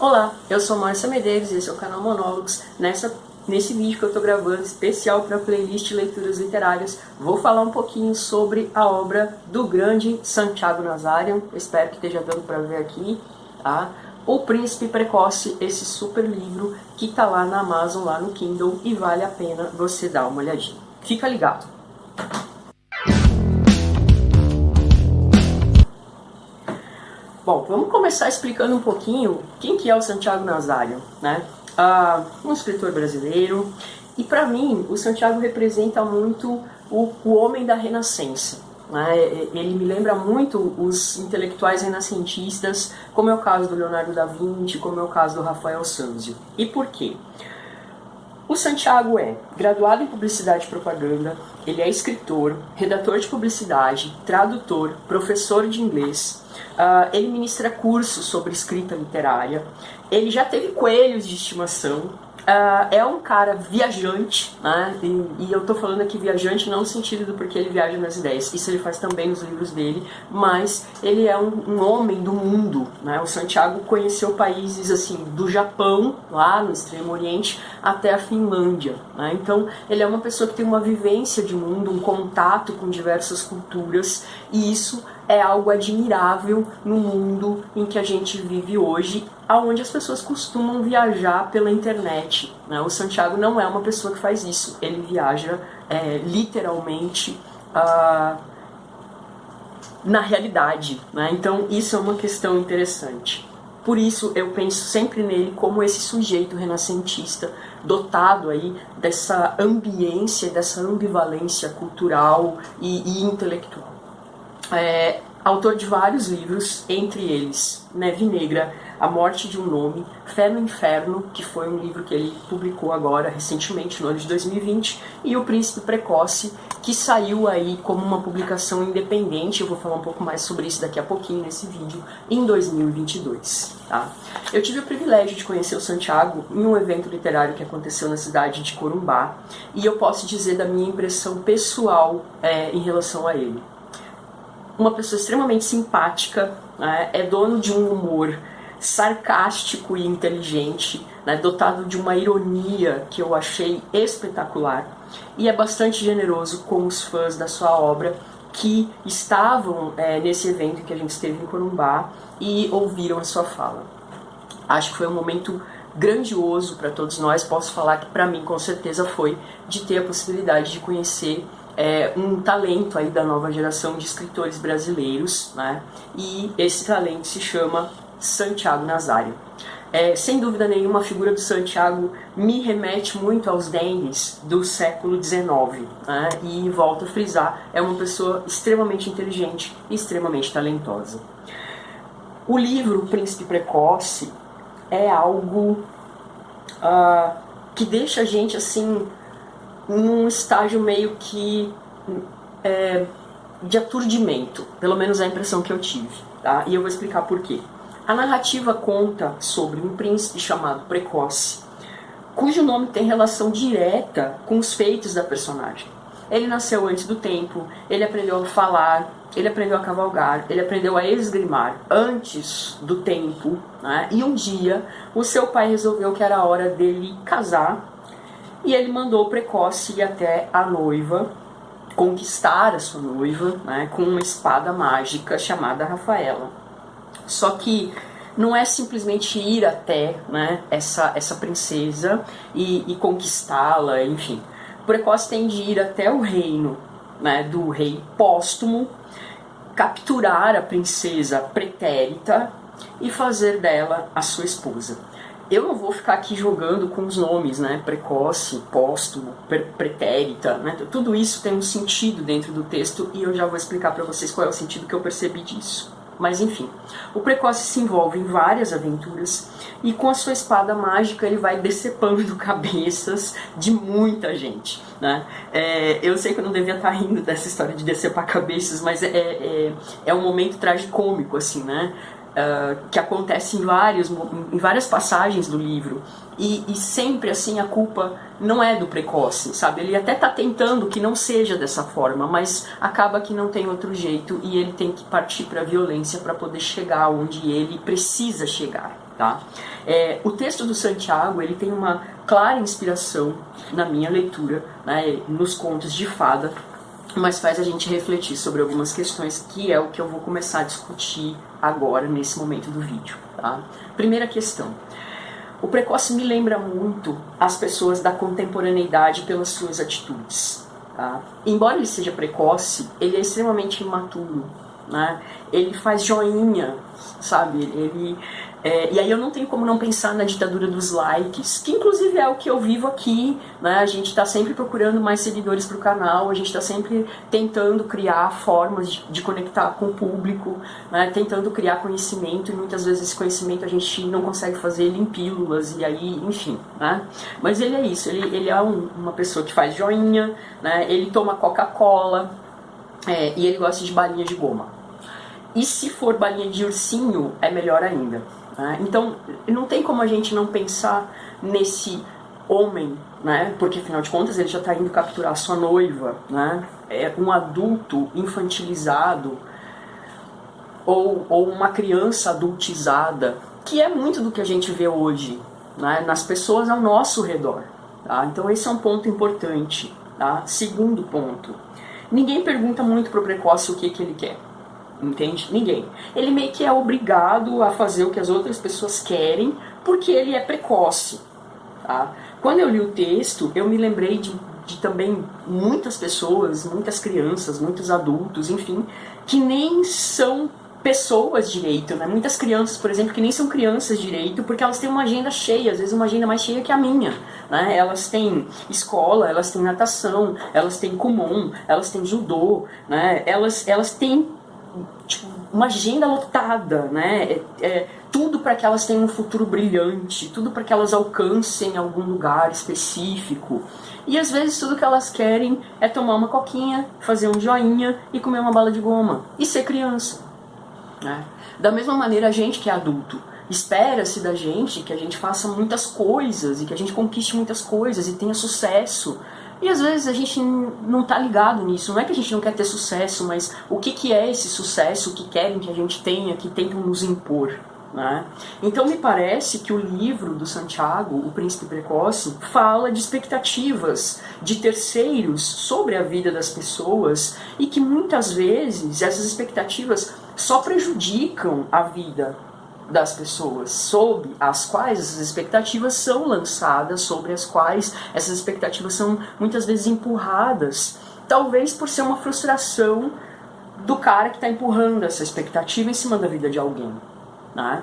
Olá, eu sou Márcia Medeiros e esse é o canal Monólogos. Nesse vídeo que eu estou gravando, especial para a playlist Leituras Literárias, vou falar um pouquinho sobre a obra do grande Santiago Nazarian. Espero que esteja dando para ver aqui, tá? O Príncipe Precoce, esse super livro que está lá na Amazon, lá no Kindle, e vale a pena você dar uma olhadinha. Fica ligado! Bom, vamos começar explicando um pouquinho quem que é o Santiago Nazarian, né? Um escritor brasileiro, e para mim o Santiago representa muito o homem da Renascença, né? Ele me lembra muito os intelectuais renascentistas, como é o caso do Leonardo da Vinci, como é o caso do Rafael Sanzio. E por quê? O Santiago é graduado em Publicidade e Propaganda, ele é escritor, redator de publicidade, tradutor, professor de inglês, ele ministra cursos sobre escrita literária, ele já teve coelhos de estimação, é um cara viajante, né? E eu tô falando aqui viajante não no sentido do porque ele viaja nas ideias, isso ele faz também nos livros dele, mas ele é um homem do mundo, né? O Santiago conheceu países assim, do Japão, lá no Extremo Oriente, até a Finlândia, né? Então ele é uma pessoa que tem uma vivência de mundo, um contato com diversas culturas, e isso é algo admirável no mundo em que a gente vive hoje, onde as pessoas costumam viajar pela internet, né? O Santiago não é uma pessoa que faz isso, ele viaja literalmente na realidade, né? Então isso é uma questão interessante. Por isso eu penso sempre nele como esse sujeito renascentista, dotado aí dessa ambiência, dessa ambivalência cultural e intelectual. Autor de vários livros, entre eles Neve Negra, A Morte de um Nome, Fé no Inferno, que foi um livro que ele publicou agora, recentemente, no ano de 2020, e O Príncipe Precoce, que saiu aí como uma publicação independente, eu vou falar um pouco mais sobre isso daqui a pouquinho nesse vídeo, em 2022. Tá? Eu tive o privilégio de conhecer o Santiago em um evento literário que aconteceu na cidade de Corumbá, e eu posso dizer da minha impressão pessoal em relação a ele. Uma pessoa extremamente simpática, né? É dono de um humor sarcástico e inteligente, né? Dotado de uma ironia que eu achei espetacular, e é bastante generoso com os fãs da sua obra que estavam nesse evento que a gente esteve em Corumbá e ouviram a sua fala. Acho que foi um momento grandioso para todos nós, posso falar que para mim com certeza foi, de ter a possibilidade de conhecer um talento aí da nova geração de escritores brasileiros, né? E esse talento se chama Santiago Nazarian. Sem dúvida nenhuma, a figura do Santiago me remete muito aos dengues do século XIX, né? E volto a frisar, é uma pessoa extremamente inteligente e extremamente talentosa. O livro O Príncipe Precoce é algo que deixa a gente assim num estágio meio que de aturdimento, pelo menos é a impressão que eu tive, tá? E eu vou explicar por quê. A narrativa conta sobre um príncipe chamado Precoce, cujo nome tem relação direta com os feitos da personagem. Ele nasceu antes do tempo, ele aprendeu a falar, ele aprendeu a cavalgar, ele aprendeu a esgrimar antes do tempo, né? E um dia o seu pai resolveu que era a hora dele casar, e ele mandou o Precoce ir até a noiva, conquistar a sua noiva, né, com uma espada mágica chamada Rafaela. Só que não é simplesmente ir até, né, essa princesa e conquistá-la, enfim. O Precoce tem de ir até o reino, né, do rei Póstumo, capturar a princesa pretérita e fazer dela a sua esposa. Eu não vou ficar aqui jogando com os nomes, né? Precoce, póstumo, pretérita, né? Tudo isso tem um sentido dentro do texto e eu já vou explicar para vocês qual é o sentido que eu percebi disso. Mas enfim, o Precoce se envolve em várias aventuras e com a sua espada mágica ele vai decepando cabeças de muita gente, né? Eu sei que eu não devia estar rindo dessa história de decepar cabeças, mas é um momento tragicômico, assim, né? Que acontece em várias passagens do livro, e sempre assim a culpa não é do Precoce, sabe? Ele até está tentando que não seja dessa forma, mas acaba que não tem outro jeito e ele tem que partir para a violência para poder chegar onde ele precisa chegar, tá? O texto do Santiago, ele tem uma clara inspiração na minha leitura, né, nos contos de fada, mas faz a gente refletir sobre algumas questões, que é o que eu vou começar a discutir agora, nesse momento do vídeo. Tá? Primeira questão. O precoce me lembra muito as pessoas da contemporaneidade pelas suas atitudes. Tá? Embora ele seja precoce, ele é extremamente imaturo. Né? Ele faz joinha, sabe? E aí eu não tenho como não pensar na ditadura dos likes, que inclusive é o que eu vivo aqui, né? A gente está sempre procurando mais seguidores para o canal, a gente está sempre tentando criar formas de conectar com o público, né? Tentando criar conhecimento, e muitas vezes esse conhecimento a gente não consegue fazer ele em pílulas, e aí, enfim, né? Mas ele é isso, ele é uma pessoa que faz joinha, né? Ele toma Coca-Cola, e ele gosta de balinha de goma. E se for balinha de ursinho, é melhor ainda. Né? Então, não tem como a gente não pensar nesse homem, né? Porque afinal de contas ele já está indo capturar sua noiva, né? É um adulto infantilizado ou uma criança adultizada, que é muito do que a gente vê hoje, né? Nas pessoas ao nosso redor. Tá? Então esse é um ponto importante. Tá? Segundo ponto, ninguém pergunta muito pro precoce o que ele quer. Entende? Ninguém. Ele meio que é obrigado a fazer o que as outras pessoas querem, porque ele é precoce. Tá? Quando eu li o texto, eu me lembrei de também muitas pessoas, muitas crianças, muitos adultos, enfim, que nem são pessoas direito, né? Muitas crianças, por exemplo, que nem são crianças direito, porque elas têm uma agenda cheia, às vezes uma agenda mais cheia que a minha, né? Elas têm escola, elas têm natação, elas têm kumon, elas têm judô, né? Elas têm tipo, uma agenda lotada, né? Tudo para que elas tenham um futuro brilhante, tudo para que elas alcancem algum lugar específico. E às vezes tudo que elas querem é tomar uma coquinha, fazer um joinha e comer uma bala de goma e ser criança. Né? Da mesma maneira, a gente que é adulto, espera-se da gente que a gente faça muitas coisas e que a gente conquiste muitas coisas e tenha sucesso. E às vezes a gente não tá ligado nisso. Não é que a gente não quer ter sucesso, mas o que é esse sucesso, o que querem que a gente tenha, que tentam nos impor. Né? Então me parece que o livro do Santiago, O Príncipe Precoce, fala de expectativas de terceiros sobre a vida das pessoas e que muitas vezes essas expectativas só prejudicam a vida das pessoas, sob as quais essas expectativas são lançadas, sobre as quais essas expectativas são muitas vezes empurradas, talvez por ser uma frustração do cara que está empurrando essa expectativa em cima da vida de alguém. Né?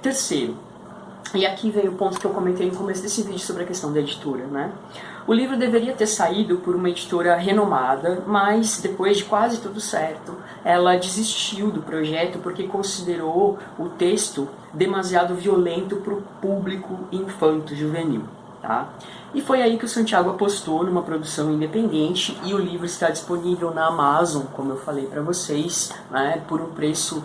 Terceiro, e aqui veio o ponto que eu comentei no começo desse vídeo sobre a questão da editora, né? O livro deveria ter saído por uma editora renomada, mas depois de quase tudo certo, ela desistiu do projeto porque considerou o texto demasiado violento para o público infanto-juvenil. Tá? E foi aí que o Santiago apostou numa produção independente e o livro está disponível na Amazon, como eu falei para vocês, né, por um preço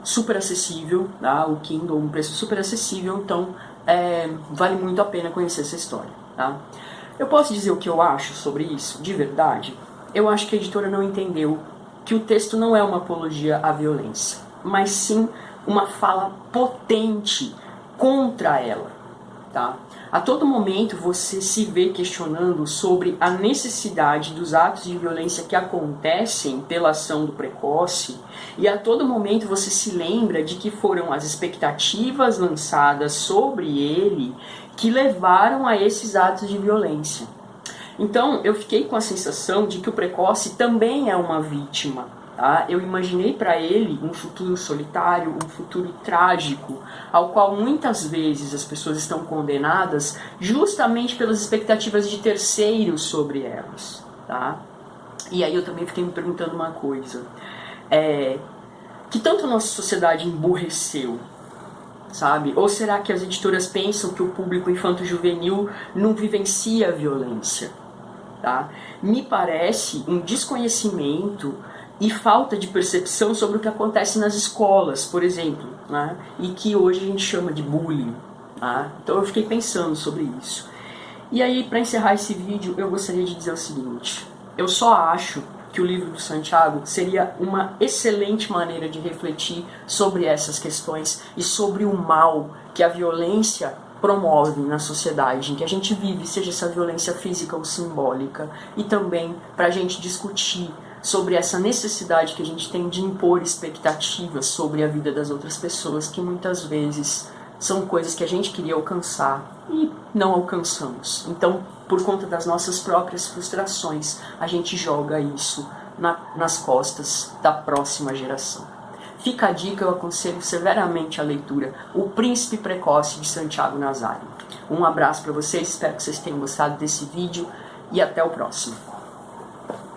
super acessível, tá? O Kindle, um preço super acessível, então vale muito a pena conhecer essa história. Tá? Eu posso dizer o que eu acho sobre isso, de verdade? Eu acho que a editora não entendeu que o texto não é uma apologia à violência, mas sim uma fala potente contra ela. Tá? A todo momento você se vê questionando sobre a necessidade dos atos de violência que acontecem pela ação do precoce, e a todo momento você se lembra de que foram as expectativas lançadas sobre ele que levaram a esses atos de violência. Então eu fiquei com a sensação de que o precoce também é uma vítima. Tá? Eu imaginei para ele um futuro solitário, um futuro trágico, ao qual muitas vezes as pessoas estão condenadas justamente pelas expectativas de terceiros sobre elas. Tá? E aí eu também fiquei me perguntando uma coisa. Que tanto a nossa sociedade emburreceu? Sabe? Ou será que as editoras pensam que o público infanto-juvenil não vivencia a violência? Tá? Me parece um desconhecimento e falta de percepção sobre o que acontece nas escolas, por exemplo, né? E que hoje a gente chama de bullying. Tá? Então eu fiquei pensando sobre isso. E aí, para encerrar esse vídeo, eu gostaria de dizer o seguinte: eu só acho que o livro do Santiago seria uma excelente maneira de refletir sobre essas questões e sobre o mal que a violência promove na sociedade em que a gente vive, seja essa violência física ou simbólica, e também para a gente discutir sobre essa necessidade que a gente tem de impor expectativas sobre a vida das outras pessoas, que muitas vezes são coisas que a gente queria alcançar e não alcançamos. Então, por conta das nossas próprias frustrações, a gente joga isso nas costas da próxima geração. Fica a dica, eu aconselho severamente a leitura O Príncipe Precoce de Santiago Nazário. Um abraço para vocês, espero que vocês tenham gostado desse vídeo e até o próximo.